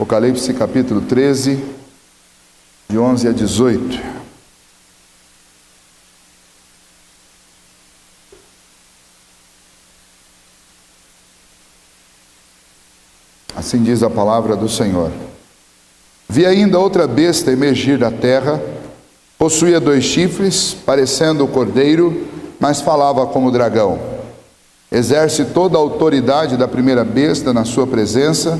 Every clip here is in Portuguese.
Apocalipse capítulo 13, de 11 a 18. Assim diz a palavra do Senhor. Vi ainda outra besta emergir da terra, possuía 2 chifres, parecendo o cordeiro, mas falava como dragão. Exerce toda a autoridade da primeira besta na sua presença,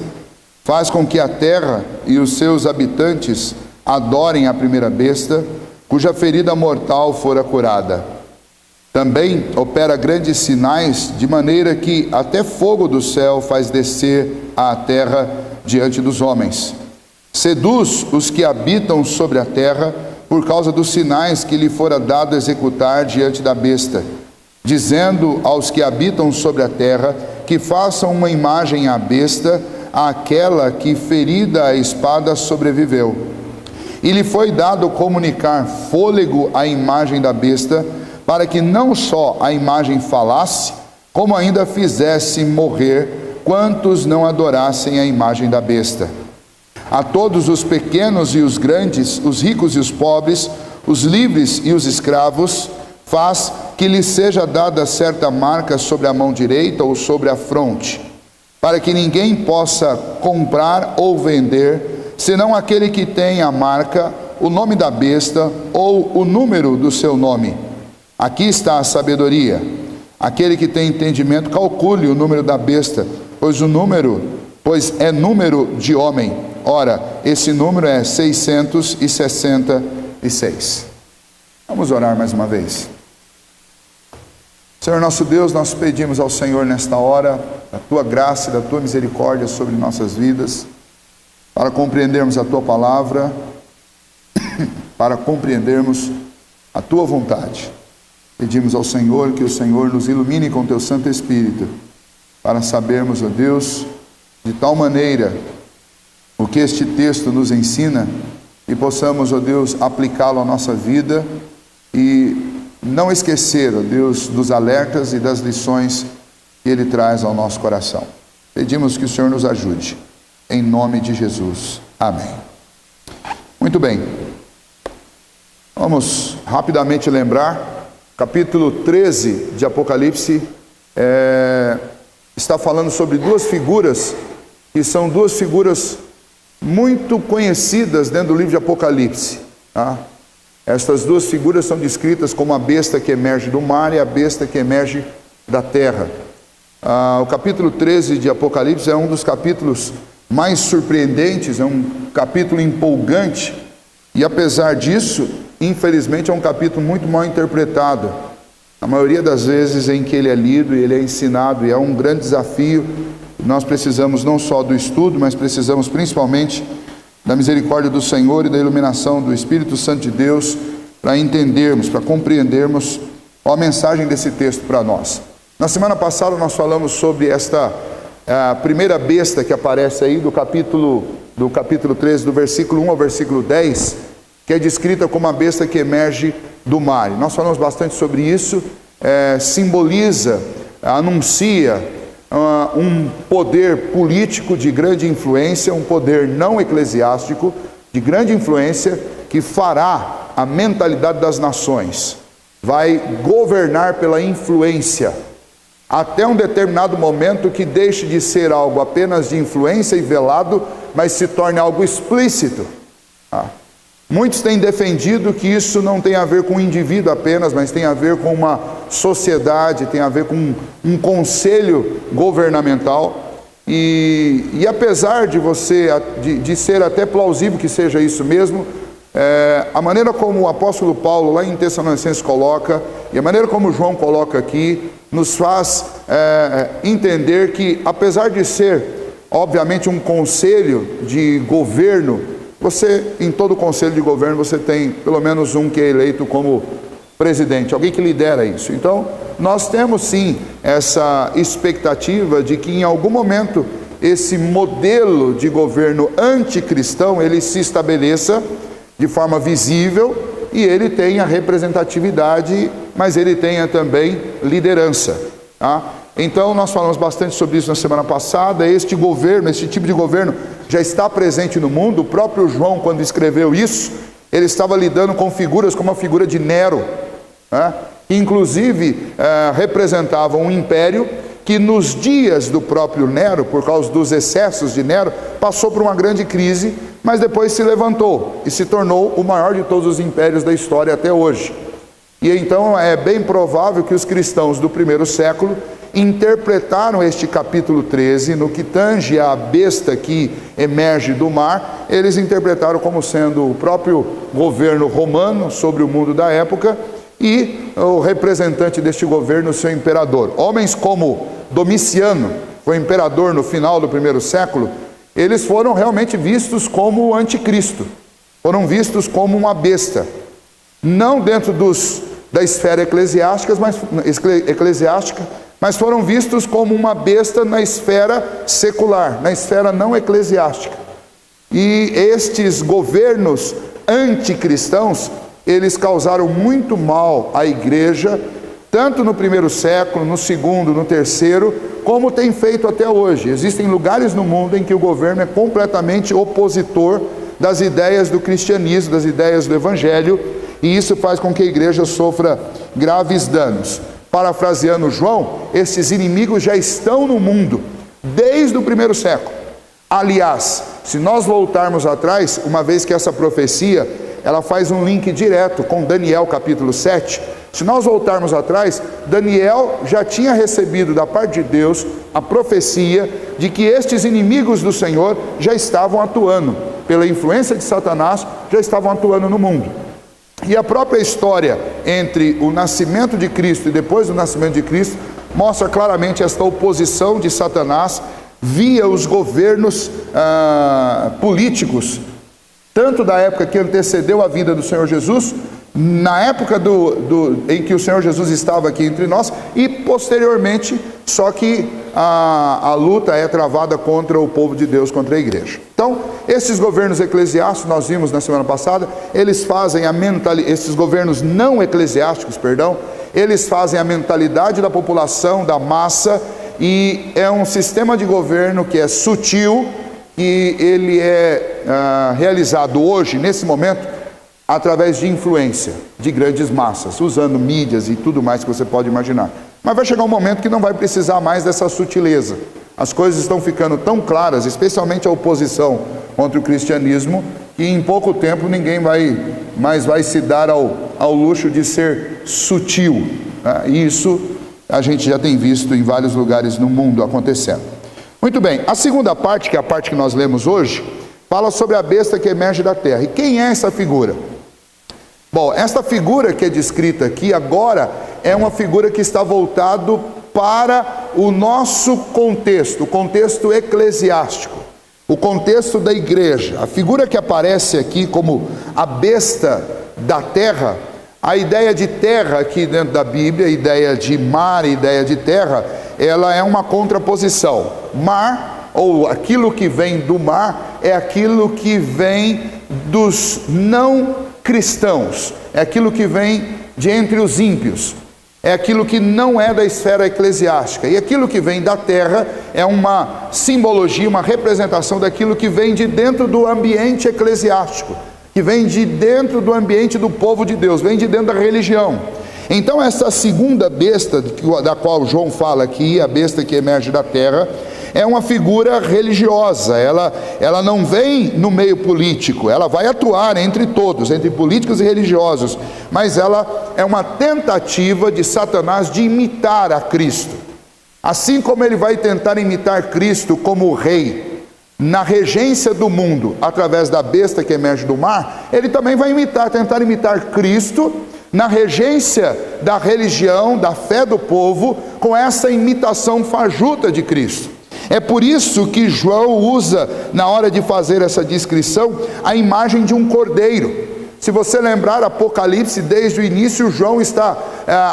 faz com que a terra e os seus habitantes adorem a primeira besta, cuja ferida mortal fora curada. Também opera grandes sinais, de maneira que até fogo do céu faz descer à terra diante dos homens. Seduz os que habitam sobre a terra por causa dos sinais que lhe fora dado executar diante da besta, dizendo aos que habitam sobre a terra que façam uma imagem à besta, àquela que ferida a espada sobreviveu. E lhe foi dado comunicar fôlego à imagem da besta, para que não só a imagem falasse, como ainda fizesse morrer quantos não adorassem a imagem da besta. A todos os pequenos e os grandes, os ricos e os pobres, os livres e os escravos, faz que lhe seja dada certa marca sobre a mão direita ou sobre a fronte, para que ninguém possa comprar ou vender, senão aquele que tem a marca, o nome da besta ou o número do seu nome. Aqui está a sabedoria. Aquele que tem entendimento, calcule o número da besta, pois é número de homem. Ora, esse número é 666. Vamos orar mais uma vez. Senhor nosso Deus, nós pedimos ao Senhor nesta hora da Tua graça e da Tua misericórdia sobre nossas vidas, para compreendermos a Tua palavra, para compreendermos a Tua vontade. Pedimos ao Senhor que o Senhor nos ilumine com Teu Santo Espírito, para sabermos, ó Deus, de tal maneira o que este texto nos ensina, e possamos, ó Deus, aplicá-lo à nossa vida e não esquecer, ó Deus, dos alertas e das lições que Ele traz ao nosso coração. Pedimos que o Senhor nos ajude, em nome de Jesus. Amém. Muito bem. Vamos rapidamente lembrar, capítulo 13 de Apocalipse está falando sobre 2 figuras, que são 2 figuras muito conhecidas dentro do livro de Apocalipse, tá? Estas 2 figuras são descritas como a besta que emerge do mar e a besta que emerge da terra. O capítulo 13 de Apocalipse é um dos capítulos mais surpreendentes, é um capítulo empolgante, e apesar disso, infelizmente é um capítulo muito mal interpretado. A maioria das vezes em que ele é lido e ele é ensinado, e é um grande desafio. Nós precisamos não só do estudo, mas precisamos principalmente da misericórdia do Senhor e da iluminação do Espírito Santo de Deus, para entendermos, para compreendermos a mensagem desse texto para nós. Na semana passada nós falamos sobre esta primeira besta que aparece aí do capítulo 13, do versículo 1 ao versículo 10, que é descrita como a besta que emerge do mar. E nós falamos bastante sobre isso, simboliza, anuncia um poder político de grande influência, um poder não eclesiástico de grande influência, que fará a mentalidade das nações, vai governar pela influência, até um determinado momento que deixe de ser algo apenas de influência e velado, mas se torne algo explícito. Muitos têm defendido que isso não tem a ver com o indivíduo apenas, mas tem a ver com uma sociedade, tem a ver com um conselho governamental. E apesar de ser até plausível que seja isso mesmo, a maneira como o apóstolo Paulo lá em Tessalonicenses coloca, e a maneira como João coloca aqui, nos faz entender que, apesar de ser obviamente um conselho de governo, em todo conselho de governo você tem pelo menos um que é eleito como presidente, alguém que lidera isso. Então nós temos sim essa expectativa de que em algum momento esse modelo de governo anticristão ele se estabeleça de forma visível e ele tenha representatividade, mas ele tenha também liderança, tá? Então nós falamos bastante sobre isso na semana passada. Este governo, esse tipo de governo já está presente no mundo. O próprio João, quando escreveu isso, ele estava lidando com figuras como a figura de Nero, que inclusive representava um império que nos dias do próprio Nero, por causa dos excessos de Nero, passou por uma grande crise, mas depois se levantou e se tornou o maior de todos os impérios da história até hoje. E então é bem provável que os cristãos do primeiro século interpretaram este capítulo 13, no que tange à besta que emerge do mar, eles interpretaram como sendo o próprio governo romano sobre o mundo da época e o representante deste governo, seu imperador. Homens como Domiciano, foi imperador no final do primeiro século, eles foram realmente vistos como o anticristo, foram vistos como uma besta, não dentro da esfera eclesiástica, mas foram vistos como uma besta na esfera secular, na esfera não eclesiástica. E estes governos anticristãos, eles causaram muito mal à igreja, tanto no primeiro século, no segundo, no terceiro, como tem feito até hoje. Existem lugares no mundo em que o governo é completamente opositor das ideias do cristianismo, das ideias do evangelho, e isso faz com que a igreja sofra graves danos. Parafraseando João, esses inimigos já estão no mundo desde o primeiro século. Aliás, se nós voltarmos atrás, uma vez que essa profecia, ela faz um link direto com Daniel capítulo 7, se nós voltarmos atrás, Daniel já tinha recebido da parte de Deus a profecia de que estes inimigos do Senhor já estavam atuando, pela influência de Satanás, já estavam atuando no mundo. E a própria história entre o nascimento de Cristo e depois do nascimento de Cristo mostra claramente esta oposição de Satanás via os governos políticos, tanto da época que antecedeu a vida do Senhor Jesus, na época em que o Senhor Jesus estava aqui entre nós, e posteriormente, só que a luta é travada contra o povo de Deus, contra a igreja. Então, esses governos eclesiásticos, nós vimos na semana passada, esses governos não eclesiásticos, eles fazem a mentalidade da população, da massa, e é um sistema de governo que é sutil, e ele é realizado hoje, nesse momento, através de influência de grandes massas, usando mídias e tudo mais que você pode imaginar. Mas vai chegar um momento que não vai precisar mais dessa sutileza. As coisas estão ficando tão claras, especialmente a oposição contra o cristianismo, que em pouco tempo ninguém mais vai se dar ao luxo de ser sutil. Isso a gente já tem visto em vários lugares no mundo acontecendo. Muito bem, a segunda parte, que é a parte que nós lemos hoje, fala sobre a besta que emerge da terra. E quem é essa figura? Bom, esta figura que é descrita aqui agora é uma figura que está voltado para o nosso contexto, o contexto eclesiástico, o contexto da igreja. A figura que aparece aqui como a besta da terra, a ideia de terra aqui dentro da Bíblia, a ideia de mar, a ideia de terra, ela é uma contraposição. Mar, ou aquilo que vem do mar, é aquilo que vem dos não cristãos, é aquilo que vem de entre os ímpios, é aquilo que não é da esfera eclesiástica, e aquilo que vem da terra é uma simbologia, uma representação daquilo que vem de dentro do ambiente eclesiástico, que vem de dentro do ambiente do povo de Deus, vem de dentro da religião. Então essa segunda besta, da qual João fala aqui, a besta que emerge da terra, é uma figura religiosa, ela não vem no meio político, ela vai atuar entre todos, entre políticos e religiosos, mas ela é uma tentativa de Satanás de imitar a Cristo. Assim como ele vai tentar imitar Cristo como rei, na regência do mundo, através da besta que emerge do mar, ele também vai tentar imitar Cristo, na regência da religião, da fé do povo, com essa imitação fajuta de Cristo. É por isso que João usa, na hora de fazer essa descrição, a imagem de um cordeiro. Se você lembrar Apocalipse, desde o início, João está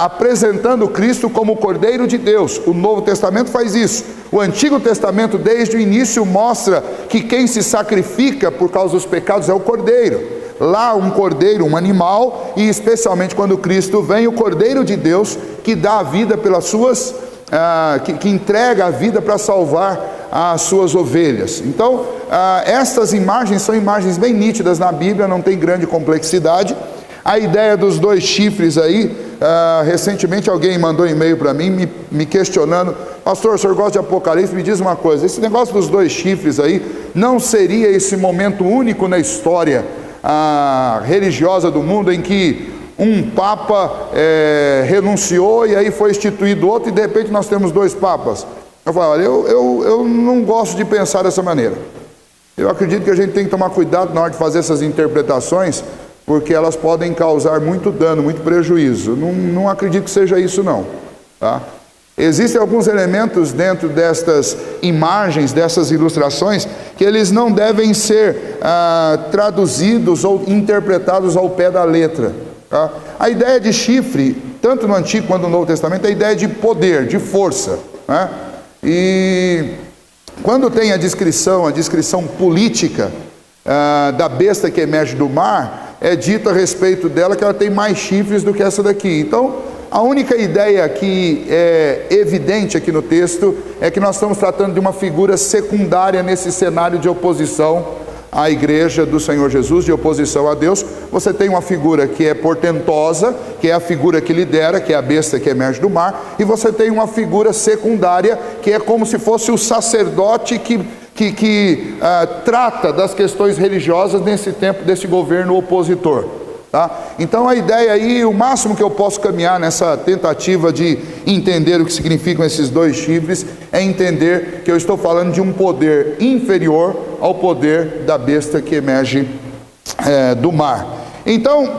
apresentando Cristo como o Cordeiro de Deus. O Novo Testamento faz isso. O Antigo Testamento, desde o início, mostra que quem se sacrifica por causa dos pecados é o Cordeiro. Lá um cordeiro, um animal, e especialmente quando Cristo vem, o Cordeiro de Deus, que dá a vida pelas suas que entrega a vida para salvar as suas ovelhas. Então, estas imagens são imagens bem nítidas na Bíblia, não tem grande complexidade. A ideia dos 2 chifres aí, recentemente alguém mandou um e-mail para mim, me questionando: pastor, o senhor gosta de Apocalipse? Me diz uma coisa, esse negócio dos 2 chifres aí, não seria esse momento único na história religiosa do mundo, em que um papa renunciou e aí foi instituído outro, e de repente nós temos 2 papas? Eu falo: olha, eu não gosto de pensar dessa maneira. Eu acredito que a gente tem que tomar cuidado na hora de fazer essas interpretações, porque elas podem causar muito dano, muito prejuízo. Não acredito que seja isso não, tá? Existem alguns elementos dentro destas imagens, dessas ilustrações, que eles não devem ser traduzidos ou interpretados ao pé da letra, tá? A ideia de chifre, tanto no Antigo quanto no Novo Testamento, é a ideia de poder, de força, né? E quando tem a descrição política da besta que emerge do mar, é dito a respeito dela que ela tem mais chifres do que essa daqui. Então, a única ideia que é evidente aqui no texto é que nós estamos tratando de uma figura secundária nesse cenário de oposição à igreja do Senhor Jesus, de oposição a Deus. Você tem uma figura que é portentosa, que é a figura que lidera, que é a besta que emerge do mar, e você tem uma figura secundária, que é como se fosse o sacerdote que trata das questões religiosas nesse tempo desse governo opositor, tá? Então a ideia aí, o máximo que eu posso caminhar nessa tentativa de entender o que significam esses 2 chifres, é entender que eu estou falando de um poder inferior ao poder da besta que emerge do mar. Então,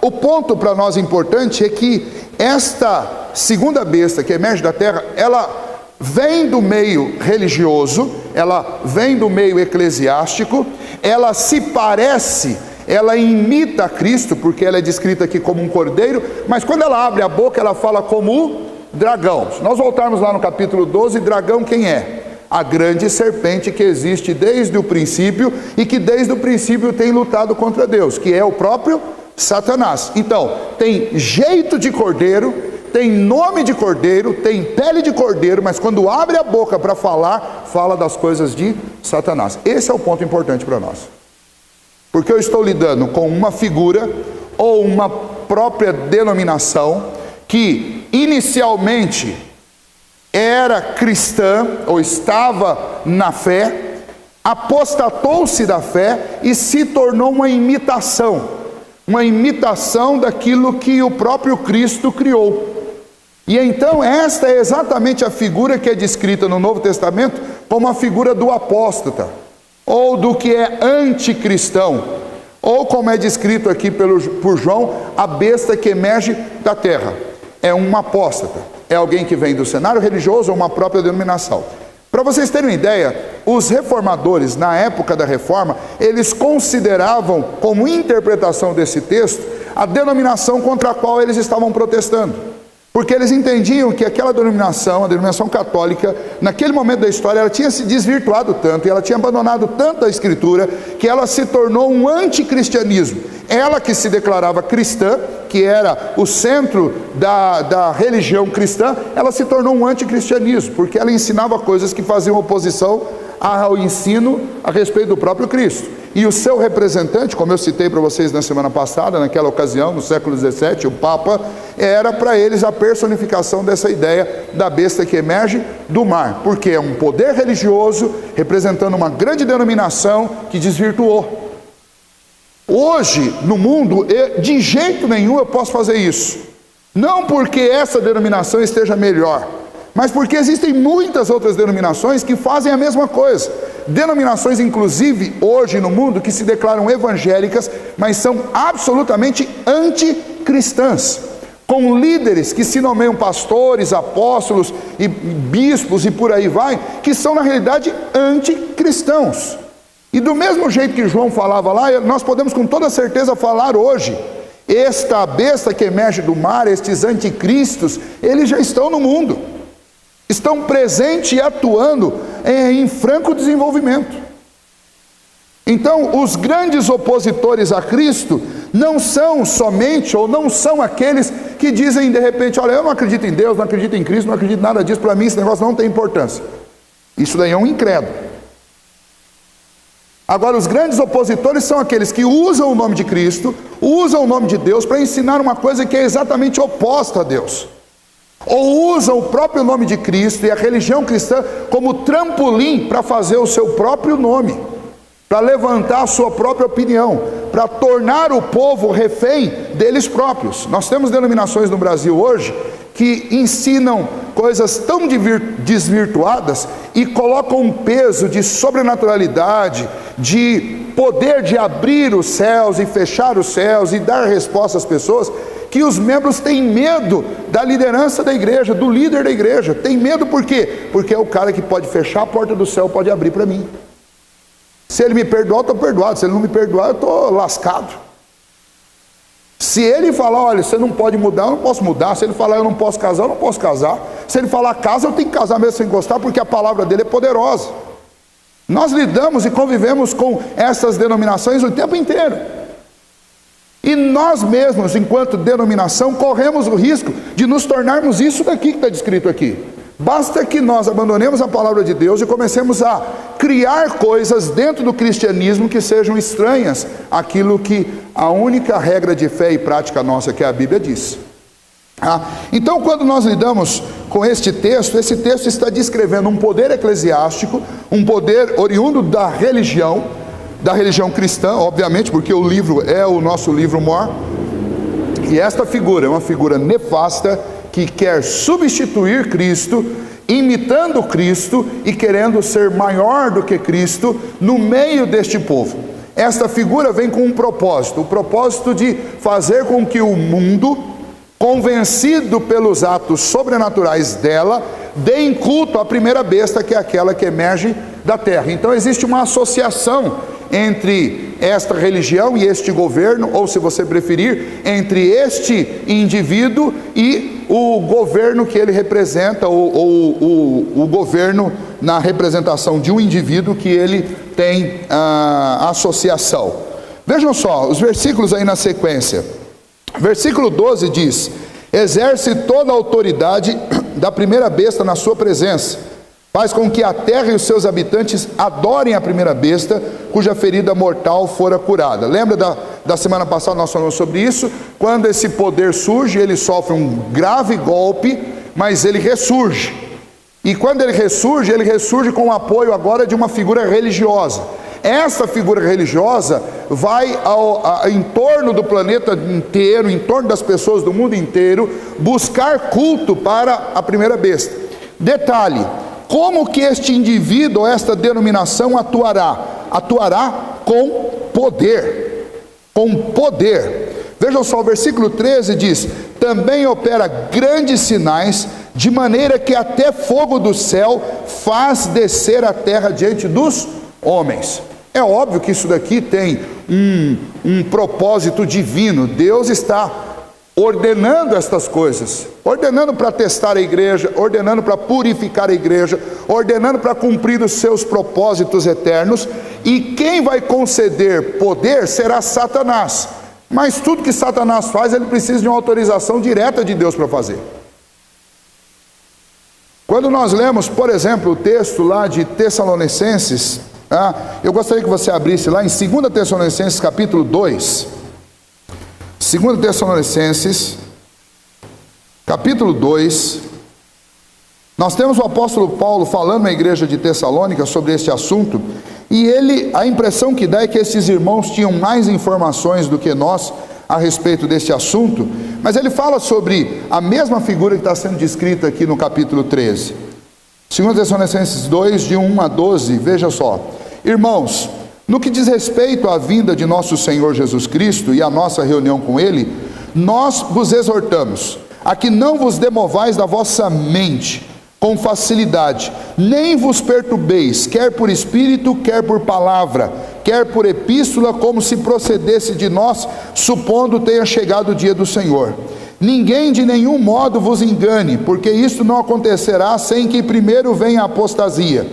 o ponto para nós importante é que esta segunda besta que emerge da terra, ela vem do meio religioso, ela vem do meio eclesiástico, ela se parece, ela imita a Cristo, porque ela é descrita aqui como um cordeiro, mas quando ela abre a boca, ela fala como o dragão. Se nós voltarmos lá no capítulo 12, dragão quem é? A grande serpente que existe desde o princípio, e que desde o princípio tem lutado contra Deus, que é o próprio Satanás. Então, tem jeito de cordeiro, tem nome de cordeiro, tem pele de cordeiro, mas quando abre a boca para falar, fala das coisas de Satanás. Esse é o ponto importante para nós. Porque eu estou lidando com uma figura ou uma própria denominação que inicialmente era cristã ou estava na fé, apostatou-se da fé e se tornou uma imitação daquilo que o próprio Cristo criou. E então esta é exatamente a figura que é descrita no Novo Testamento como a figura do apóstata, ou do que é anticristão, ou como é descrito aqui por João, a besta que emerge da terra. É um apóstata, é alguém que vem do cenário religioso ou uma própria denominação. Para vocês terem uma ideia, os reformadores, na época da reforma, eles consideravam como interpretação desse texto a denominação contra a qual eles estavam protestando. Porque eles entendiam que aquela denominação, a denominação católica, naquele momento da história, ela tinha se desvirtuado tanto, e ela tinha abandonado tanto a Escritura, que ela se tornou um anticristianismo. Ela que se declarava cristã, que era o centro da religião cristã, ela se tornou um anticristianismo, porque ela ensinava coisas que faziam oposição ao ensino a respeito do próprio Cristo. E o seu representante, como eu citei para vocês na semana passada, naquela ocasião, no século XVII, o Papa, era para eles a personificação dessa ideia da besta que emerge do mar, porque é um poder religioso representando uma grande denominação que desvirtuou. Hoje, no mundo, de jeito nenhum eu posso fazer isso. Não porque essa denominação esteja melhor, mas porque existem muitas outras denominações que fazem a mesma coisa. Denominações, inclusive, hoje no mundo, que se declaram evangélicas, mas são absolutamente anticristãs, com líderes que se nomeiam pastores, apóstolos e bispos e por aí vai, que são na realidade anticristãos. E do mesmo jeito que João falava lá, nós podemos com toda certeza falar hoje. Esta besta que emerge do mar, estes anticristos, eles já estão no mundo. Estão presentes e atuando em franco desenvolvimento. Então, os grandes opositores a Cristo não são somente, ou não são aqueles que dizem de repente, olha, eu não acredito em Deus, não acredito em Cristo, não acredito em nada disso, para mim esse negócio não tem importância. Isso daí é um incrédulo. Agora, os grandes opositores são aqueles que usam o nome de Cristo, usam o nome de Deus para ensinar uma coisa que é exatamente oposta a Deus. Ou usam o próprio nome de Cristo e a religião cristã como trampolim para fazer o seu próprio nome, para levantar a sua própria opinião, para tornar o povo refém deles próprios. Nós temos denominações no Brasil hoje que ensinam coisas tão desvirtuadas e colocam um peso de sobrenaturalidade, de poder de abrir os céus e fechar os céus e dar resposta às pessoas, que os membros têm medo da liderança da igreja, do líder da igreja. Tem medo por quê? Porque é o cara que pode fechar a porta do céu, pode abrir para mim. Se ele me perdoar, eu estou perdoado. Se ele não me perdoar, eu estou lascado. Se ele falar, olha, você não pode mudar, eu não posso mudar. Se ele falar, eu não posso casar, eu não posso casar. Se ele falar casa, eu tenho que casar mesmo sem gostar, porque a palavra dele é poderosa. Nós lidamos e convivemos com essas denominações o tempo inteiro. E nós mesmos, enquanto denominação, corremos o risco de nos tornarmos isso daqui que está descrito aqui. Basta que nós abandonemos a palavra de Deus e comecemos a criar coisas dentro do cristianismo que sejam estranhas àquilo que a única regra de fé e prática nossa, que a Bíblia diz. Então, quando nós lidamos com este texto, esse texto está descrevendo um poder eclesiástico, um poder oriundo da religião cristã, obviamente, porque o livro é o nosso livro mor, e esta figura é uma figura nefasta, que quer substituir Cristo, imitando Cristo e querendo ser maior do que Cristo no meio deste povo. Esta figura vem com um propósito, o propósito de fazer com que o mundo, convencido pelos atos sobrenaturais dela, dê culto à primeira besta, que é aquela que emerge da terra. Então existe uma associação entre esta religião e este governo, ou se você preferir, entre este indivíduo e o governo que ele representa, ou o governo na representação de um indivíduo que ele tem associação. Vejam só, os versículos aí na sequência. Versículo 12 diz: exerce toda a autoridade da primeira besta na sua presença, faz com que a terra e os seus habitantes adorem a primeira besta, cuja ferida mortal fora curada. Lembra da semana passada nós falamos sobre isso? Quando esse poder surge, ele sofre um grave golpe, mas ele ressurge. E quando ele ressurge com o apoio agora de uma figura religiosa. Essa figura religiosa vai em torno do planeta inteiro, em torno das pessoas do mundo inteiro, buscar culto para a primeira besta. Detalhe: como que este indivíduo, esta denominação atuará? Atuará com poder. Com poder. Vejam só, o versículo 13 diz: também opera grandes sinais, de maneira que até fogo do céu faz descer a terra diante dos homens. É óbvio que isso daqui tem um propósito divino. Deus está ordenando estas coisas, ordenando para testar a igreja, ordenando para purificar a igreja, ordenando para cumprir os seus propósitos eternos. E quem vai conceder poder será Satanás. Mas tudo que Satanás faz, ele precisa de uma autorização direta de Deus para fazer. Quando nós lemos, por exemplo, o texto lá de Tessalonicenses, eu gostaria que você abrisse lá em 2 Tessalonicenses capítulo 2. 2 Tessalonicenses, capítulo 2, nós temos o apóstolo Paulo falando na igreja de Tessalônica sobre este assunto, e a impressão que dá é que esses irmãos tinham mais informações do que nós a respeito deste assunto, mas ele fala sobre a mesma figura que está sendo descrita aqui no capítulo 13. 2 Tessalonicenses 2, de 1 a 12, veja só: irmãos, no que diz respeito à vinda de nosso Senhor Jesus Cristo e à nossa reunião com Ele, nós vos exortamos a que não vos demovais da vossa mente com facilidade, nem vos perturbeis, quer por espírito, quer por palavra, quer por epístola, como se procedesse de nós, supondo tenha chegado o dia do Senhor. Ninguém de nenhum modo vos engane, porque isto não acontecerá sem que primeiro venha a apostasia,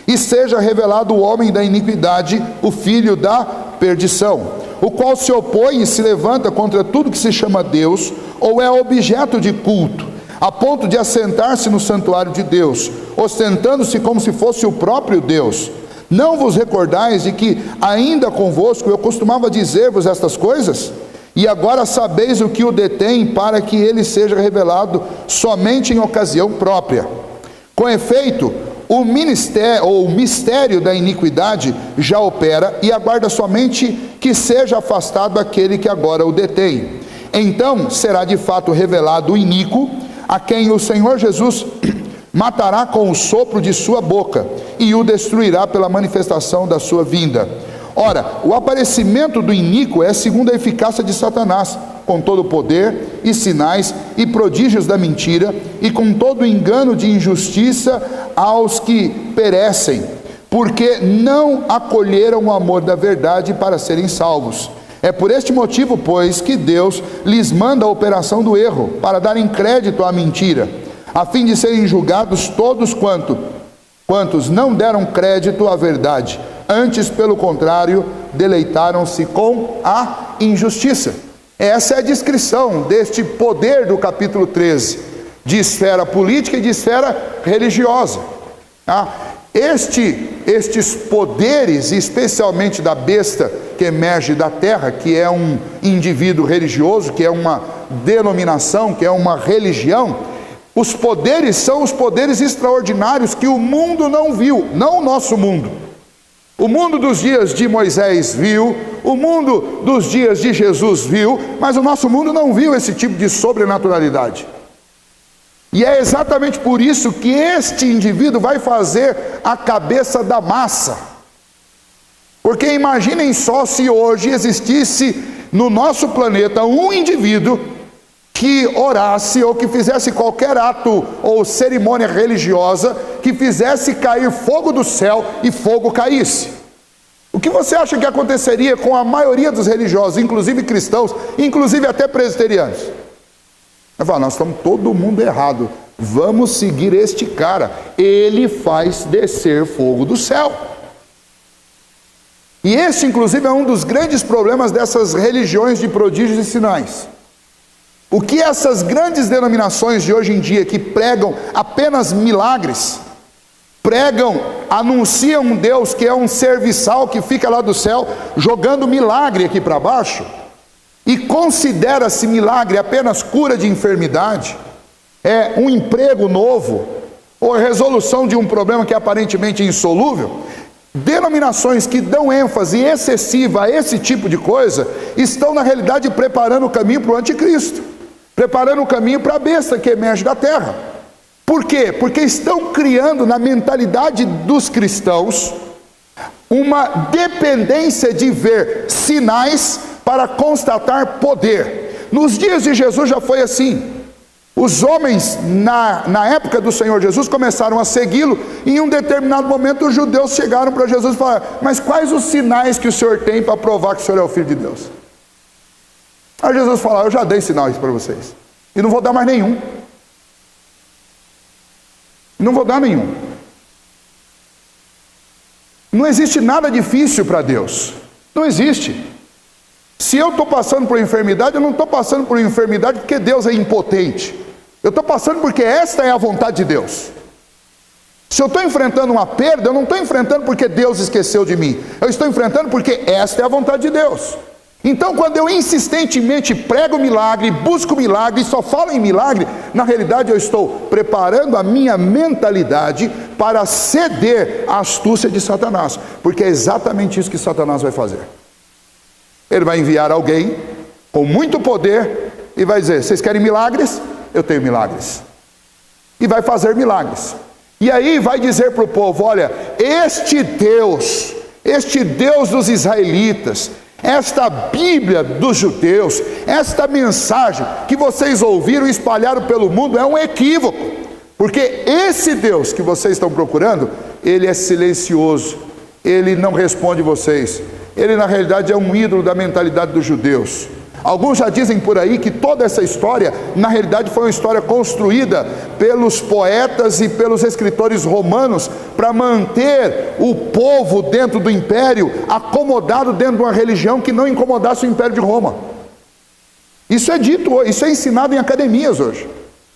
e seja revelado o homem da iniquidade, o filho da perdição, o qual se opõe e se levanta contra tudo que se chama Deus, ou é objeto de culto, a ponto de assentar-se no santuário de Deus, ostentando-se como se fosse o próprio Deus. Não vos recordais de que ainda convosco eu costumava dizer-vos estas coisas? E agora sabeis o que o detém, para que ele seja revelado somente em ocasião própria. Com efeito, o mistério da iniquidade já opera e aguarda somente que seja afastado aquele que agora o detém. Então será de fato revelado o iníquo, a quem o Senhor Jesus matará com o sopro de sua boca e o destruirá pela manifestação da sua vinda. Ora, o aparecimento do iníquo é segundo a eficácia de Satanás, com todo o poder e sinais e prodígios da mentira, e com todo o engano de injustiça aos que perecem, porque não acolheram o amor da verdade para serem salvos. É por este motivo, pois, que Deus lhes manda a operação do erro, para darem crédito à mentira, a fim de serem julgados todos quantos não deram crédito à verdade, antes, pelo contrário, deleitaram-se com a injustiça. Essa é a descrição deste poder do capítulo 13, de esfera política e de esfera religiosa. Estes poderes, especialmente da besta que emerge da terra, que é um indivíduo religioso, que é uma denominação, que é uma religião, os poderes são os poderes extraordinários que o mundo não viu, não o nosso mundo. O mundo dos dias de Moisés viu, o mundo dos dias de Jesus viu, mas o nosso mundo não viu esse tipo de sobrenaturalidade. E é exatamente por isso que este indivíduo vai fazer a cabeça da massa. Porque imaginem só se hoje existisse no nosso planeta um indivíduo que orasse ou que fizesse qualquer ato ou cerimônia religiosa que fizesse cair fogo do céu e fogo caísse. O que você acha que aconteceria com a maioria dos religiosos, inclusive cristãos, inclusive até presbiterianos? Vai falar, nós estamos todo mundo errado, vamos seguir este cara, ele faz descer fogo do céu. E esse inclusive é um dos grandes problemas dessas religiões de prodígios e sinais. O que essas grandes denominações de hoje em dia, que pregam apenas milagres, anunciam um Deus que é um serviçal que fica lá do céu, jogando milagre aqui para baixo, e considera-se milagre apenas cura de enfermidade, é um emprego novo, ou a resolução de um problema que é aparentemente insolúvel. Denominações que dão ênfase excessiva a esse tipo de coisa, estão na realidade preparando o caminho para o anticristo, preparando o caminho para a besta que emerge da terra. Por quê? Porque estão criando na mentalidade dos cristãos uma dependência de ver sinais para constatar poder. Nos dias de Jesus já foi assim. Os homens, na época do Senhor Jesus, começaram a segui-lo, e em um determinado momento os judeus chegaram para Jesus e falaram, mas quais os sinais que o Senhor tem para provar que o Senhor é o Filho de Deus? Aí Jesus falou, eu já dei sinais para vocês, e não vou dar mais nenhum. Não vou dar nenhum. Não existe nada difícil para Deus. Não existe. Se eu estou passando por enfermidade, eu não estou passando por enfermidade porque Deus é impotente. Eu estou passando porque esta é a vontade de Deus. Se eu estou enfrentando uma perda, eu não estou enfrentando porque Deus esqueceu de mim. Eu estou enfrentando porque esta é a vontade de Deus. Então, quando eu insistentemente prego milagre, busco milagre e só falo em milagre, na realidade eu estou preparando a minha mentalidade para ceder à astúcia de Satanás. Porque é exatamente isso que Satanás vai fazer. Ele vai enviar alguém com muito poder e vai dizer, vocês querem milagres? Eu tenho milagres. E vai fazer milagres. E aí vai dizer para o povo, olha, este Deus dos israelitas, esta Bíblia dos judeus, esta mensagem que vocês ouviram e espalharam pelo mundo é um equívoco. Porque esse Deus que vocês estão procurando, ele é silencioso, ele não responde vocês. Ele na realidade é um ídolo da mentalidade dos judeus. Alguns já dizem por aí que toda essa história, na realidade, foi uma história construída pelos poetas e pelos escritores romanos para manter o povo dentro do império, acomodado dentro de uma religião que não incomodasse o império de Roma. Isso é dito, isso é ensinado em academias hoje.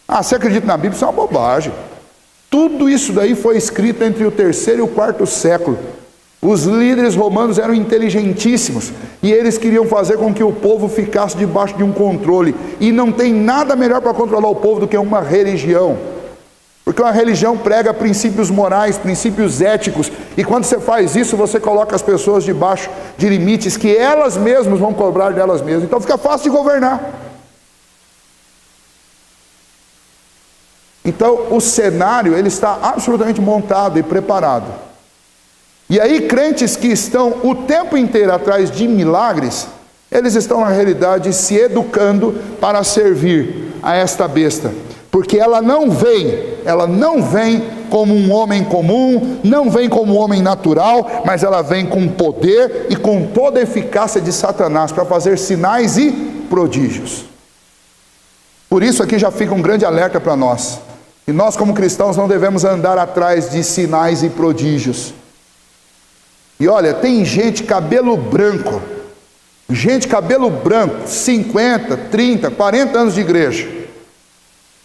Ah, você acredita na Bíblia? Isso é uma bobagem. Tudo isso daí foi escrito entre o 3º e o 4º século. Os líderes romanos eram inteligentíssimos e eles queriam fazer com que o povo ficasse debaixo de um controle. E não tem nada melhor para controlar o povo do que uma religião. Porque uma religião prega princípios morais, princípios éticos. E quando você faz isso, você coloca as pessoas debaixo de limites que elas mesmas vão cobrar delas mesmas. Então fica fácil de governar. Então o cenário ele está absolutamente montado e preparado. E aí crentes que estão o tempo inteiro atrás de milagres, eles estão na realidade se educando para servir a esta besta. Porque ela não vem como um homem comum, não vem como um homem natural, mas ela vem com poder e com toda a eficácia de Satanás para fazer sinais e prodígios. Por isso aqui já fica um grande alerta para nós. E nós como cristãos não devemos andar atrás de sinais e prodígios. E olha, tem gente cabelo branco, 50, 30, 40 anos de igreja,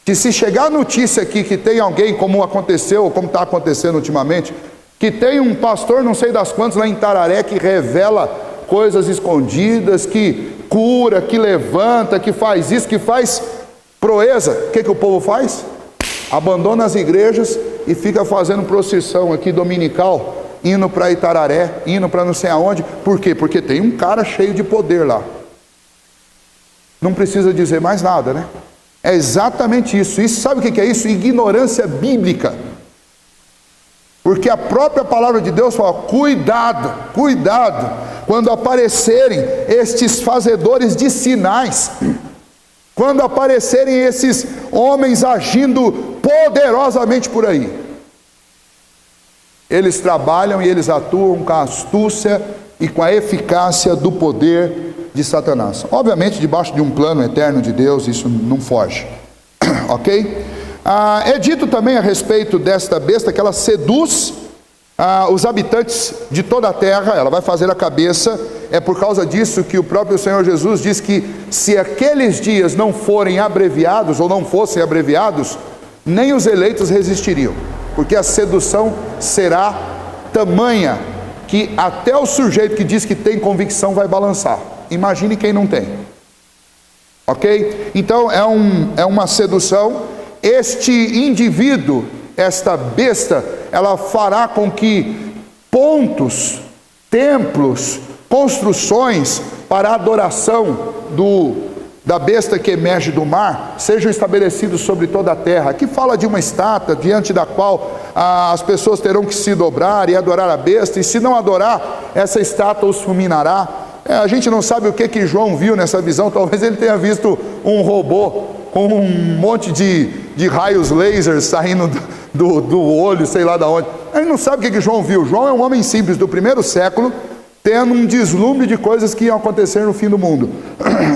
que se chegar a notícia aqui que tem alguém, como aconteceu, ou como está acontecendo ultimamente, que tem um pastor não sei das quantas lá em Tararé, que revela coisas escondidas, que cura, que levanta, que faz isso, que faz proeza, o que o povo faz? Abandona as igrejas e fica fazendo procissão aqui dominical, indo para Itararé, indo para não sei aonde. Por quê? Porque tem um cara cheio de poder lá. Não precisa dizer mais nada, né? É exatamente isso. Isso, sabe o que é isso? Ignorância bíblica. Porque a própria palavra de Deus fala: cuidado, cuidado, quando aparecerem estes fazedores de sinais, quando aparecerem esses homens agindo poderosamente por aí. Eles trabalham e eles atuam com a astúcia e com a eficácia do poder de Satanás. Obviamente debaixo de um plano eterno de Deus, isso não foge. Ok? É dito também a respeito desta besta que ela seduz os habitantes de toda a terra, ela vai fazer a cabeça. É por causa disso que o próprio Senhor Jesus diz que se aqueles dias não forem abreviados, ou não fossem abreviados, nem os eleitos resistiriam. Porque a sedução será tamanha que até o sujeito que diz que tem convicção vai balançar. Imagine quem não tem. Ok? Então é uma sedução. Este indivíduo, esta besta, ela fará com que pontos, templos, construções para a adoração da besta que emerge do mar sejam estabelecidos sobre toda a terra. Aqui fala de uma estátua diante da qual as pessoas terão que se dobrar e adorar a besta, e se não adorar, essa estátua os fulminará. A gente não sabe o que João viu nessa visão. Talvez ele tenha visto um robô com um monte de raios lasers saindo do olho, sei lá de onde. A gente não sabe o que João viu. João é um homem simples do 1º século, tendo um deslumbre de coisas que iam acontecer no fim do mundo.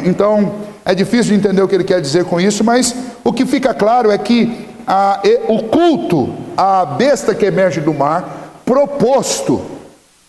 Então é difícil de entender o que ele quer dizer com isso, mas o que fica claro é que o culto à besta que emerge do mar, proposto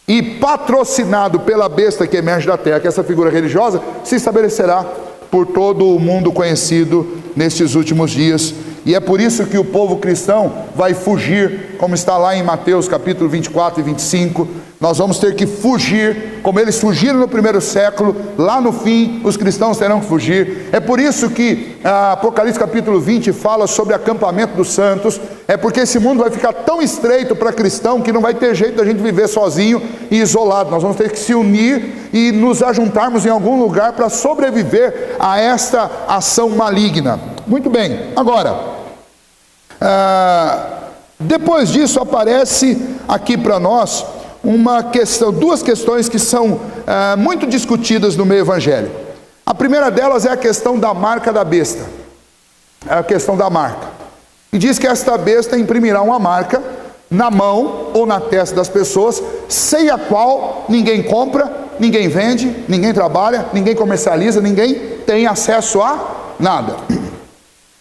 e patrocinado pela besta que emerge da terra, que é essa figura religiosa, se estabelecerá por todo o mundo conhecido nestes últimos dias. E é por isso que o povo cristão vai fugir, como está lá em Mateus capítulo 24 e 25. Nós vamos ter que fugir, como eles fugiram no 1º século, lá no fim os cristãos terão que fugir. É por isso que Apocalipse capítulo 20 fala sobre acampamento dos santos. É porque esse mundo vai ficar tão estreito para cristão que não vai ter jeito da gente viver sozinho e isolado. Nós vamos ter que se unir e nos ajuntarmos em algum lugar para sobreviver a esta ação maligna. Muito bem, agora, depois disso aparece aqui para nós duas questões que são muito discutidas no meio evangélico. A primeira delas é a questão da marca da besta. É a questão da marca. E diz que esta besta imprimirá uma marca na mão ou na testa das pessoas, sem a qual ninguém compra ninguém vende, ninguém trabalha, ninguém comercializa, ninguém tem acesso a nada.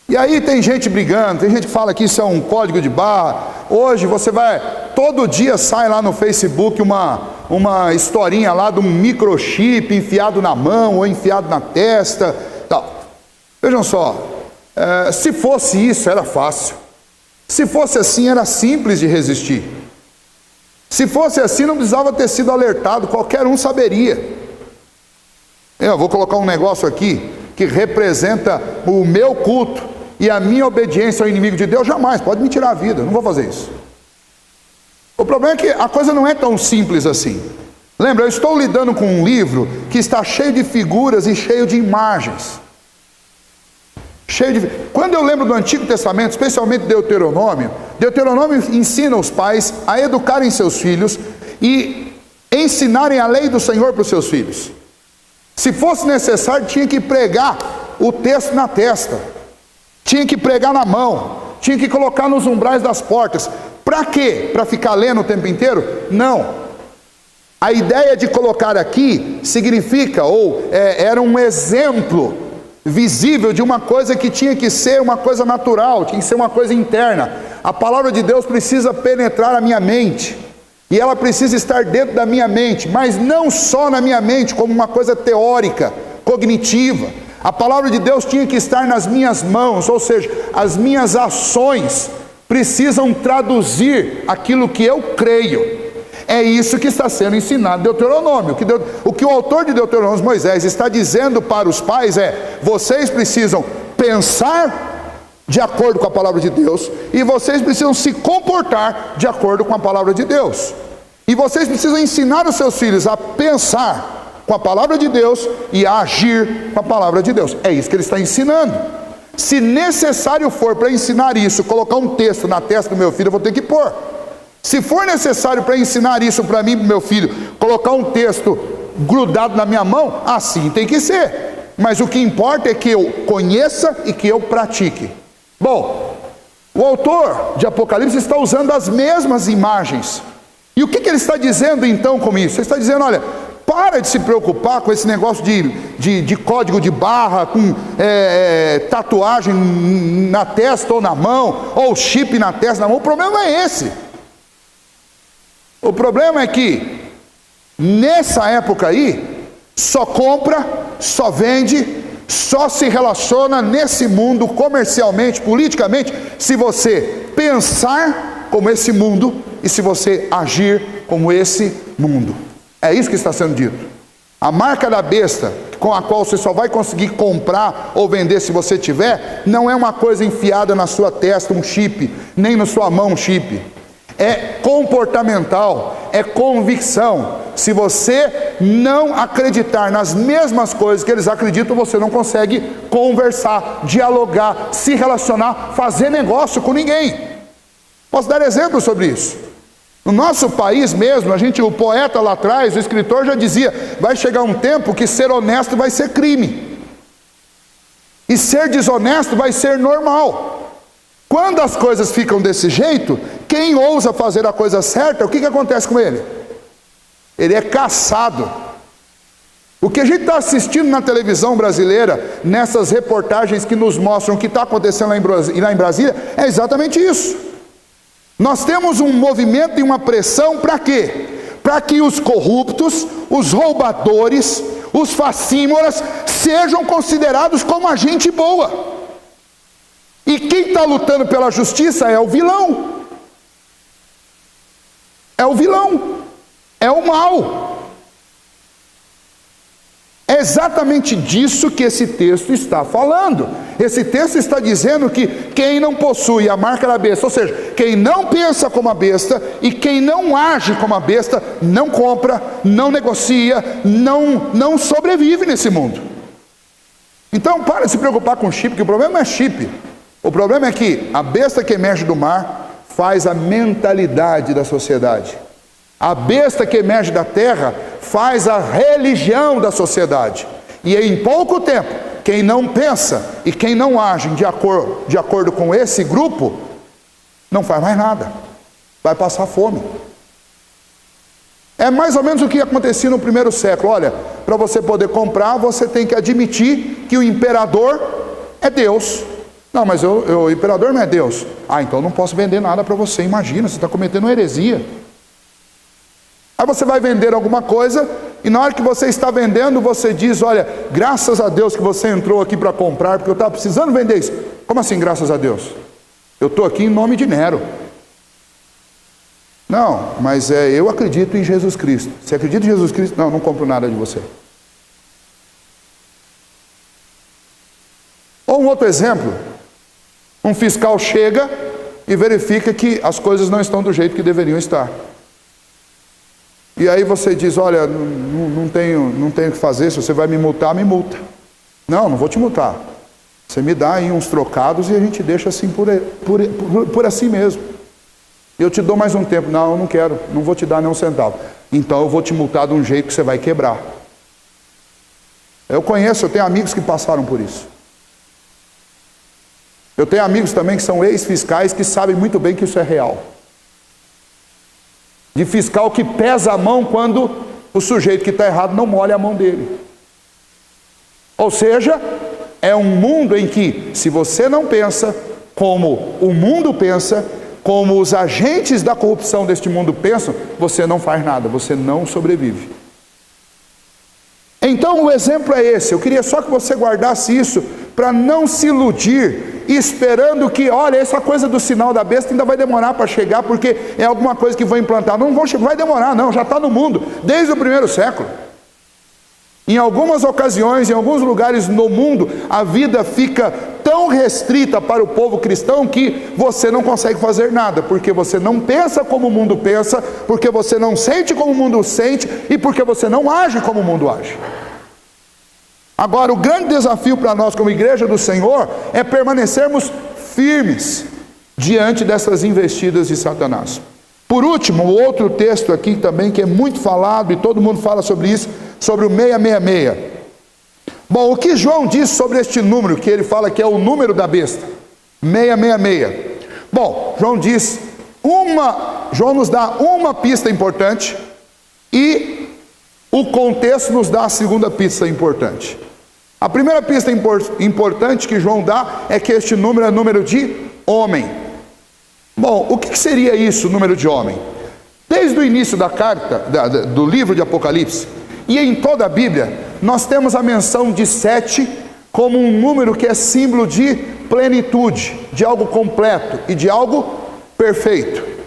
E aí tem gente brigando, tem gente que fala que isso é um código de barra. Hoje você vai, todo dia sai lá no Facebook uma historinha lá de um microchip enfiado na mão ou enfiado na testa, tal. Vejam só, se fosse isso era fácil. Se fosse assim era simples de resistir. Se fosse assim não precisava ter sido alertado, qualquer um saberia. Eu vou colocar um negócio aqui que representa o meu culto e a minha obediência ao inimigo de Deus, jamais, pode me tirar a vida, não vou fazer isso. O problema é que a coisa não é tão simples assim. Lembra, eu estou lidando com um livro que está cheio de figuras e cheio de imagens. Quando eu lembro do Antigo Testamento, especialmente Deuteronômio, Deuteronômio ensina os pais a educarem seus filhos e ensinarem a lei do Senhor para os seus filhos. Se fosse necessário, tinha que pregar o texto na testa, tinha que pregar na mão, tinha que colocar nos umbrais das portas. Para quê? Para ficar lendo o tempo inteiro? Não. A ideia de colocar aqui significa, era um exemplo visível de uma coisa que tinha que ser uma coisa natural, tinha que ser uma coisa interna. A palavra de Deus precisa penetrar a minha mente, e ela precisa estar dentro da minha mente, mas não só na minha mente, como uma coisa teórica, cognitiva. A palavra de Deus tinha que estar nas minhas mãos, ou seja, as minhas ações precisam traduzir aquilo que eu creio. É isso que está sendo ensinado em Deuteronômio. O que o autor de Deuteronômio, Moisés, está dizendo para os pais é: vocês precisam pensar de acordo com a palavra de Deus, e vocês precisam se comportar de acordo com a palavra de Deus. E vocês precisam ensinar os seus filhos a pensar com a palavra de Deus e a agir com a palavra de Deus. É isso que ele está ensinando. Se necessário for para ensinar isso, colocar um texto na testa do meu filho, eu vou ter que pôr. Se for necessário para ensinar isso para mim e para o meu filho, colocar um texto grudado na minha mão, assim tem que ser. Mas o que importa é que eu conheça e que eu pratique. Bom, o autor de Apocalipse está usando as mesmas imagens. E o que ele está dizendo então com isso? Ele está dizendo, olha, para de se preocupar com esse negócio de código de barra, com tatuagem na testa ou na mão, ou chip na testa, na mão. O problema é esse. O problema é que, nessa época aí, só compra, só vende, só se relaciona nesse mundo comercialmente, politicamente, se você pensar como esse mundo e se você agir como esse mundo. É isso que está sendo dito. A marca da besta, com a qual você só vai conseguir comprar ou vender se você tiver, não é uma coisa enfiada na sua testa, um chip, nem na sua mão um chip. É comportamental, é convicção. Se você não acreditar nas mesmas coisas que eles acreditam, você não consegue conversar, dialogar, se relacionar, fazer negócio com ninguém. Posso dar exemplos sobre isso? No nosso país mesmo, o poeta lá atrás, o escritor já dizia, vai chegar um tempo que ser honesto vai ser crime. E ser desonesto vai ser normal. Quando as coisas ficam desse jeito, quem ousa fazer a coisa certa, o que acontece com ele? Ele é caçado. O que a gente está assistindo na televisão brasileira, nessas reportagens que nos mostram o que está acontecendo lá em Brasília, é exatamente isso. Nós temos um movimento e uma pressão para quê? Para que os corruptos, os roubadores, os facímoras sejam considerados como a gente boa. E quem está lutando pela justiça é o vilão. É o vilão. É o mal. É exatamente disso que esse texto está falando. Esse texto está dizendo que quem não possui a marca da besta, ou seja, quem não pensa como a besta e quem não age como a besta, não compra, não negocia, não sobrevive nesse mundo. Então, para de se preocupar com chip, porque o problema não é chip. O problema é que a besta que emerge do mar faz a mentalidade da sociedade. A besta que emerge da terra faz a religião da sociedade. E em pouco tempo, quem não pensa e quem não age de acordo com esse grupo, não faz mais nada. Vai passar fome. É mais ou menos o que acontecia no primeiro século. Olha, para você poder comprar, você tem que admitir que o imperador é Deus. Não, mas o imperador não é Deus. Ah, então eu não posso vender nada para você. Imagina, você está cometendo uma heresia. Aí você vai vender alguma coisa, e na hora que você está vendendo, você diz, olha, graças a Deus que você entrou aqui para comprar, porque eu estava precisando vender isso. Como assim, graças a Deus? Eu estou aqui em nome de Nero. Não, mas eu acredito em Jesus Cristo. Você acredita em Jesus Cristo? Não, não compro nada de você. Ou um outro exemplo, um fiscal chega e verifica que as coisas não estão do jeito que deveriam estar. E aí você diz, olha, não tenho o que fazer, se você vai me multar, me multa. Não vou te multar. Você me dá aí uns trocados e a gente deixa assim por assim mesmo. Eu te dou mais um tempo. Não, eu não quero, não vou te dar nem um centavo. Então eu vou te multar de um jeito que você vai quebrar. Eu tenho amigos que passaram por isso. Eu tenho amigos também que são ex-fiscais que sabem muito bem que isso é real. De fiscal que pesa a mão quando o sujeito que está errado não molha a mão dele. Ou seja, é um mundo em que, se você não pensa como o mundo pensa, como os agentes da corrupção deste mundo pensam, você não faz nada, você não sobrevive. Então o exemplo é esse. Eu queria só que você guardasse isso para não se iludir esperando que, olha, essa coisa do sinal da besta ainda vai demorar para chegar, porque é alguma coisa que vão implantar. Não vai demorar, não, já está no mundo desde o primeiro século. Em algumas ocasiões, em alguns lugares no mundo, a vida fica tão restrita para o povo cristão que você não consegue fazer nada, porque você não pensa como o mundo pensa, porque você não sente como o mundo sente e porque você não age como o mundo age. Agora, o grande desafio para nós como igreja do Senhor é permanecermos firmes diante dessas investidas de Satanás. Por último, o outro texto aqui também que é muito falado e todo mundo fala sobre isso, sobre o 666. Bom, o que João diz sobre este número, que ele fala que é o número da besta? 666. Bom, João nos dá uma pista importante e o contexto nos dá a segunda pista importante. A primeira pista importante que João dá é que este número é número de homem. Bom, o que seria isso, número de homem? Desde o início da carta, do livro de Apocalipse, e em toda a Bíblia, nós temos a menção de 7 como um número que é símbolo de plenitude, de algo completo e de algo perfeito.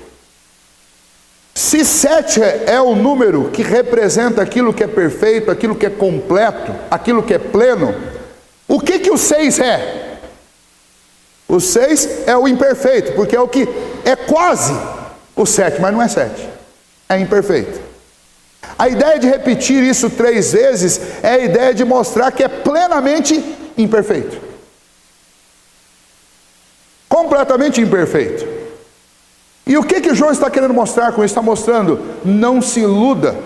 Se 7 é o número que representa aquilo que é perfeito, aquilo que é completo, aquilo que é pleno, o que o 6 é? O 6 é o imperfeito, porque é o que é quase o 7, mas não é 7, é imperfeito. A ideia de repetir isso 3 vezes é a ideia de mostrar que é plenamente imperfeito, completamente imperfeito. E o que João está querendo mostrar com isso? Está mostrando, não se iluda,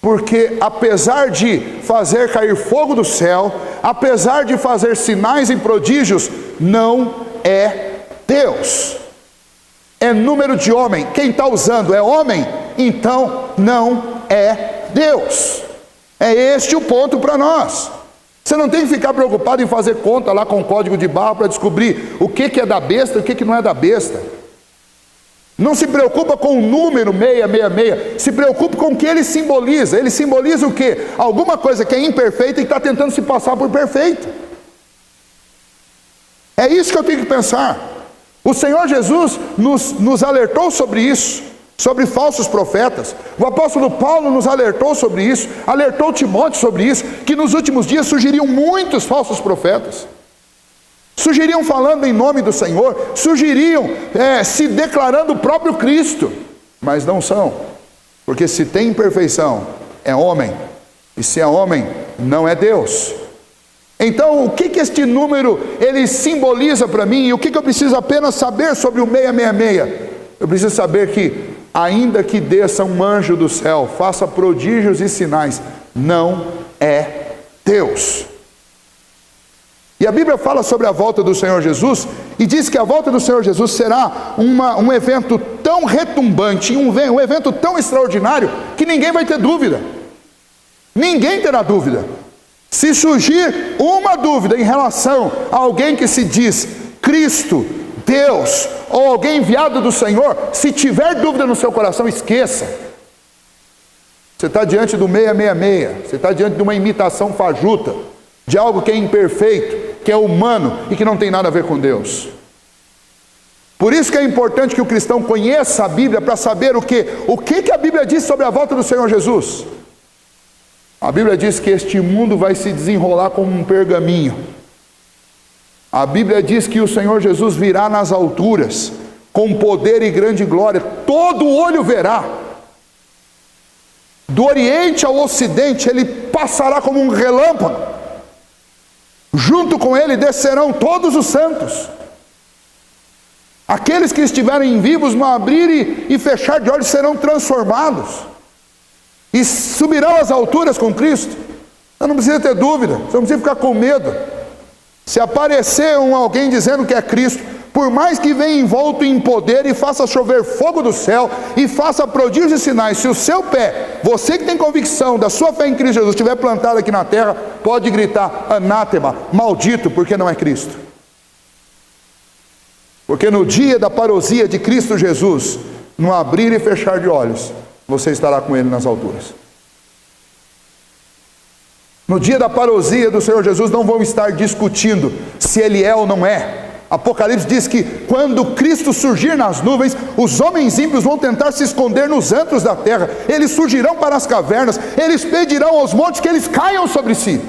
porque apesar de fazer cair fogo do céu, apesar de fazer sinais e prodígios, não é Deus. É número de homem. Quem está usando é homem, então não é Deus. É este o ponto para nós. Você não tem que ficar preocupado em fazer conta lá com o código de barra para descobrir o que é da besta e o que não é da besta. Não se preocupa com o número 666, se preocupe com o que ele simboliza. Ele simboliza o quê? Alguma coisa que é imperfeita e que está tentando se passar por perfeito. É isso que eu tenho que pensar. O Senhor Jesus nos alertou sobre isso, sobre falsos profetas. O apóstolo Paulo nos alertou sobre isso, alertou Timóteo sobre isso, que nos últimos dias surgiriam muitos falsos profetas. Surgiriam falando em nome do Senhor, surgiriam se declarando o próprio Cristo, mas não são, porque se tem imperfeição, é homem, e se é homem, não é Deus. Então, o que este número ele simboliza para mim, e o que eu preciso apenas saber sobre o 666? Eu preciso saber que, ainda que desça um anjo do céu, faça prodígios e sinais, não é Deus. E a Bíblia fala sobre a volta do Senhor Jesus, e diz que a volta do Senhor Jesus será um evento tão retumbante, um evento tão extraordinário, que ninguém vai ter dúvida. Ninguém terá dúvida. Se surgir uma dúvida em relação a alguém que se diz Cristo, Deus, ou alguém enviado do Senhor, se tiver dúvida no seu coração, esqueça. Você está diante do 666, você está diante de uma imitação fajuta, de algo que é imperfeito, que é humano e que não tem nada a ver com Deus. Por isso que é importante que o cristão conheça a Bíblia para saber o que a Bíblia diz sobre a volta do Senhor Jesus. A Bíblia diz que este mundo vai se desenrolar como um pergaminho. A Bíblia diz que o Senhor Jesus virá nas alturas, com poder e grande glória, todo olho verá. Do Oriente ao Ocidente, ele passará como um relâmpago. Junto com ele descerão todos os santos. Aqueles que estiverem vivos no abrir e fechar de olhos serão transformados. E subirão às alturas com Cristo. Você não precisa ter dúvida, você não precisa ficar com medo. Se aparecer alguém dizendo que é Cristo, por mais que venha envolto em poder e faça chover fogo do céu e faça prodígios e sinais, se o seu pé, você que tem convicção da sua fé em Cristo Jesus, estiver plantado aqui na terra, pode gritar anátema, maldito, porque não é Cristo. Porque no dia da parousia de Cristo Jesus, no abrir e fechar de olhos, você estará com Ele nas alturas. No dia da parousia do Senhor Jesus, não vão estar discutindo se Ele é ou não é. Apocalipse diz que quando Cristo surgir nas nuvens, os homens ímpios vão tentar se esconder nos antros da terra. Eles surgirão para as cavernas, eles pedirão aos montes que eles caiam sobre si,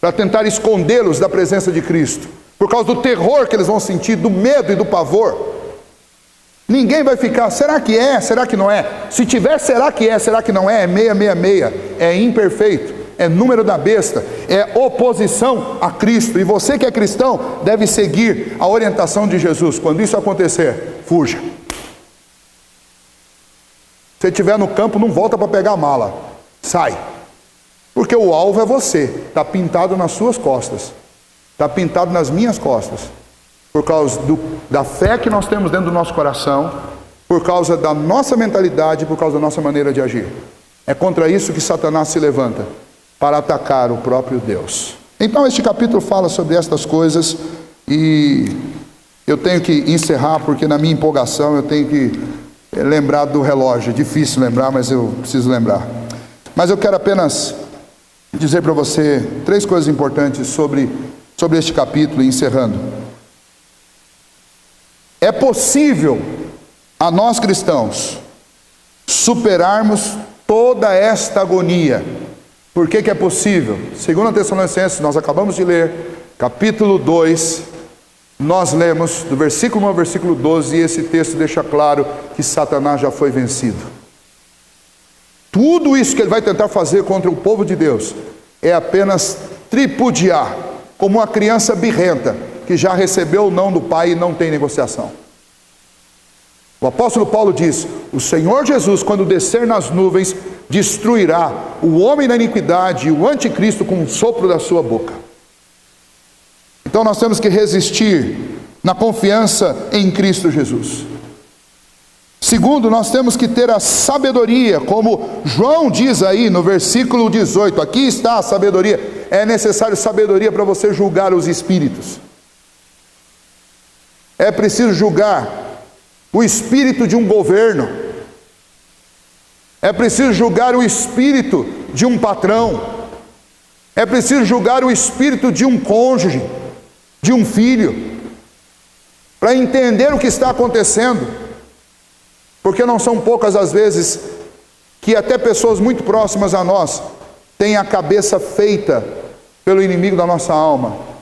para tentar escondê-los da presença de Cristo, por causa do terror que eles vão sentir, do medo e do pavor. Ninguém vai ficar, será que é, será que não é? Se tiver será que não é, é 666, é imperfeito, é número da besta, é oposição a Cristo. E você que é cristão deve seguir a orientação de Jesus. Quando isso acontecer, fuja. Se você estiver no campo, não volta para pegar a mala, sai. Porque o alvo é você, está pintado nas suas costas, está pintado nas minhas costas. Por causa da fé que nós temos dentro do nosso coração, por causa da nossa mentalidade, por causa da nossa maneira de agir. É contra isso que Satanás se levanta, para atacar o próprio Deus. Então este capítulo fala sobre estas coisas, e eu tenho que encerrar, porque na minha empolgação eu tenho que lembrar do relógio. É difícil lembrar, mas eu preciso lembrar. Mas eu quero apenas dizer para você 3 coisas importantes sobre este capítulo, encerrando. É possível a nós cristãos superarmos toda esta agonia. Por que é possível? 2 Tessalonicenses, nós acabamos de ler, capítulo 2, nós lemos do versículo 1 ao versículo 12, e esse texto deixa claro que Satanás já foi vencido. Tudo isso que ele vai tentar fazer contra o povo de Deus é apenas tripudiar, como uma criança birrenta, que já recebeu o não do Pai e não tem negociação. O apóstolo Paulo diz: o Senhor Jesus, quando descer nas nuvens, destruirá o homem da iniquidade e o anticristo com um sopro da sua boca. Então nós temos que resistir na confiança em Cristo Jesus. Segundo, nós temos que ter a sabedoria, como João diz aí no versículo 18, aqui está a sabedoria. É necessário sabedoria para você julgar os espíritos. É preciso julgar o espírito de um governo. É preciso julgar o espírito de um patrão. É preciso julgar o espírito de um cônjuge, de um filho, para entender o que está acontecendo. Porque não são poucas as vezes que até pessoas muito próximas a nós têm a cabeça feita pelo inimigo da nossa alma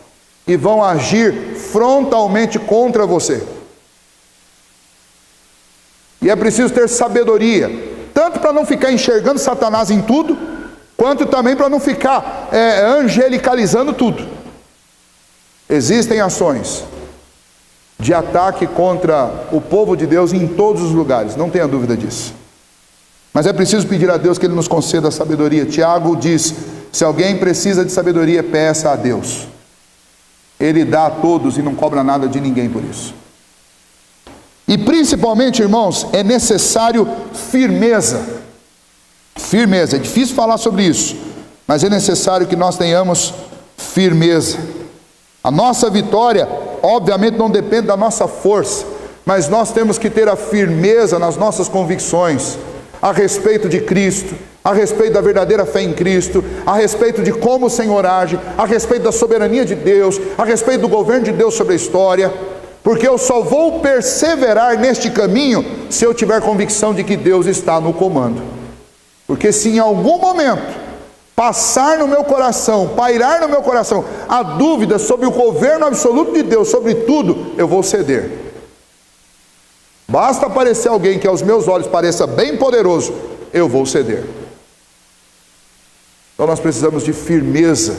e vão agir frontalmente contra você. E é preciso ter sabedoria, tanto para não ficar enxergando Satanás em tudo, quanto também para não ficar angelicalizando tudo. Existem ações de ataque contra o povo de Deus em todos os lugares, não tenha dúvida disso. Mas é preciso pedir a Deus que Ele nos conceda a sabedoria. Tiago diz: se alguém precisa de sabedoria, peça a Deus. Ele dá a todos e não cobra nada de ninguém por isso. E principalmente, irmãos, é necessário firmeza. Firmeza, é difícil falar sobre isso, mas é necessário que nós tenhamos firmeza. A nossa vitória, obviamente, não depende da nossa força, mas nós temos que ter a firmeza nas nossas convicções a respeito de Cristo, a respeito da verdadeira fé em Cristo, a respeito de como o Senhor age, a respeito da soberania de Deus, a respeito do governo de Deus sobre a história, porque eu só vou perseverar neste caminho se eu tiver convicção de que Deus está no comando. Porque se em algum momento passar no meu coração, pairar no meu coração a dúvida sobre o governo absoluto de Deus sobre tudo, eu vou ceder. Basta aparecer alguém que aos meus olhos pareça bem poderoso, eu vou ceder. Então nós precisamos de firmeza.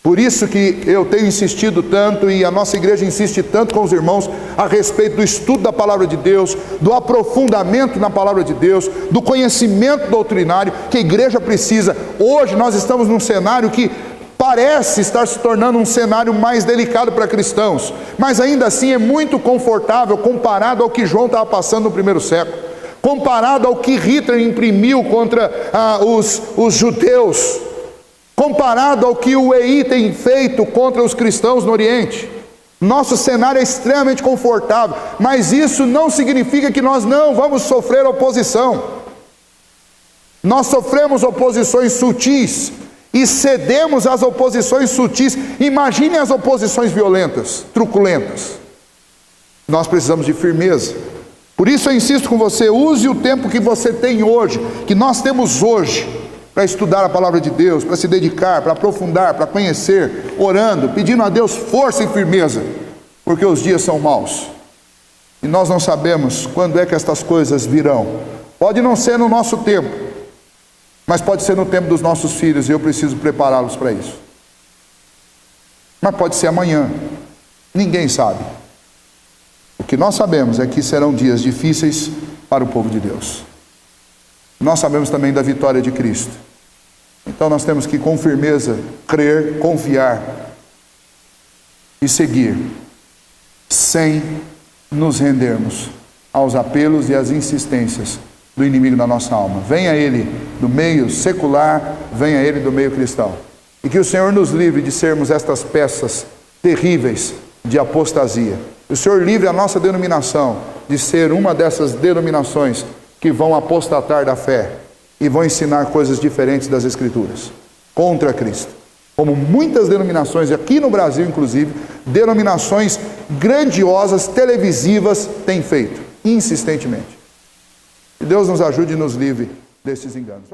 Por isso que eu tenho insistido tanto, e a nossa igreja insiste tanto com os irmãos, a respeito do estudo da palavra de Deus, do aprofundamento na palavra de Deus, do conhecimento doutrinário, que a igreja precisa. Hoje nós estamos num cenário que parece estar se tornando um cenário mais delicado para cristãos, mas ainda assim é muito confortável comparado ao que João estava passando no primeiro século, comparado ao que Hitler imprimiu contra os judeus, comparado ao que o EI tem feito contra os cristãos no Oriente. Nosso cenário é extremamente confortável, mas isso não significa que nós não vamos sofrer oposição. Nós sofremos oposições sutis e cedemos às oposições sutis. Imaginem as oposições violentas, truculentas. Nós precisamos de firmeza. Por isso eu insisto com você, use o tempo que você tem hoje, que nós temos hoje, para estudar a palavra de Deus, para se dedicar, para aprofundar, para conhecer, orando, pedindo a Deus força e firmeza, porque os dias são maus, e nós não sabemos quando é que estas coisas virão. Pode não ser no nosso tempo, mas pode ser no tempo dos nossos filhos, e eu preciso prepará-los para isso. Mas pode ser amanhã, ninguém sabe. O que nós sabemos é que serão dias difíceis para o povo de Deus. Nós sabemos também da vitória de Cristo. Então nós temos que com firmeza crer, confiar e seguir, sem nos rendermos aos apelos e às insistências do inimigo da nossa alma. Venha ele do meio secular, venha ele do meio cristão. E que o Senhor nos livre de sermos estas peças terríveis de apostasia. O Senhor livre a nossa denominação de ser uma dessas denominações que vão apostatar da fé e vão ensinar coisas diferentes das Escrituras, contra Cristo. Como muitas denominações, aqui no Brasil inclusive, denominações grandiosas, televisivas, têm feito, insistentemente. Que Deus nos ajude e nos livre desses enganos.